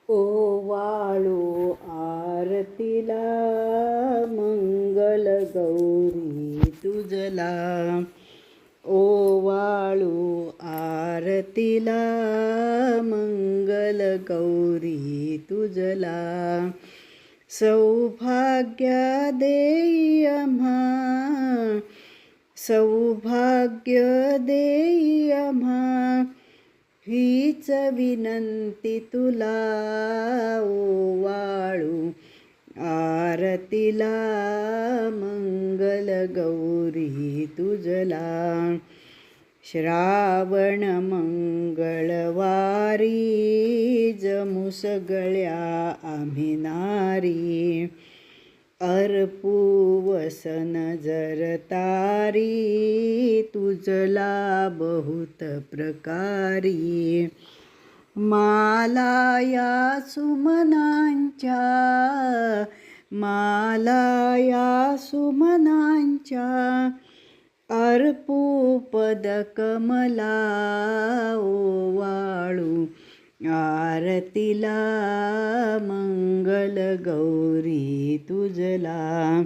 ओवाळू आरतीला मंगल गौरी तुझला. ओवाळू आरतीला मंगल गौरी तुझला. सौभाग्य देई आम्हा, सौभाग्य देई आम्हा, हीच विनंती तुला. ओवाळू आरतीला मंगल गौरी तुझला. श्रावण मंगळवारी जमू सगळ्या आम्ही नारी, अर्पू वसन जर तारी, तुझला बहुत प्रकारी. माला या सुमनांच्या, माला या सुमनांच्या, अर्पू पद कमला. ओवाळू आरतीला मंगल गौरी तुझला.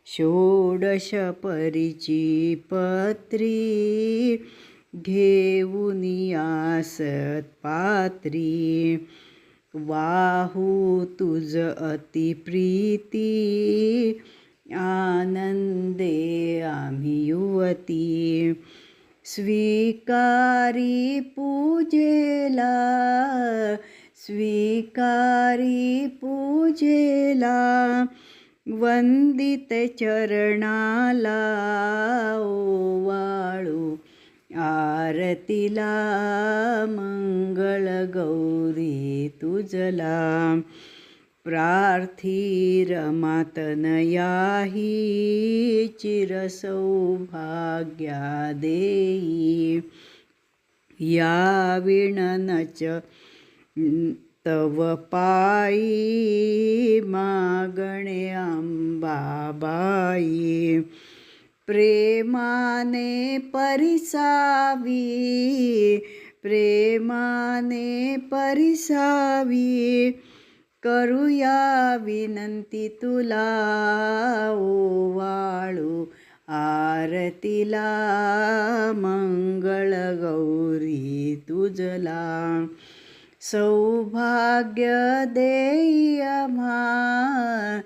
षोडश परीची पत्री घेऊन यासत पात्री, वाहू तुझ अति प्रीती, आनंदे आम्ही युवती. स्वीकारी पूजेला, स्वीकारी पूजेला, वंदित चरणाला. ओवाळू आरतीला मंगल गौरी तुझला. प्रार्थी रमातनयाही चिरसौभाग्या देई, या विणनच तव पायी मागणे अंबाबाई. प्रेमाने परिसावी, प्रेमाने परिसावी, करूया विनंती तुला. ओवाळू आरतीला मंगळ गौरी तुझला. सौभाग्य देई आम्हा,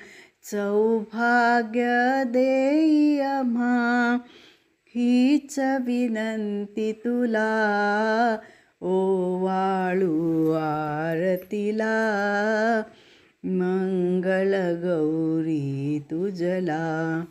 सौभाग्य देई आम्हा, हीच विनंती तुला. ओवाळू आरतीला मंगल गौरी तुझला.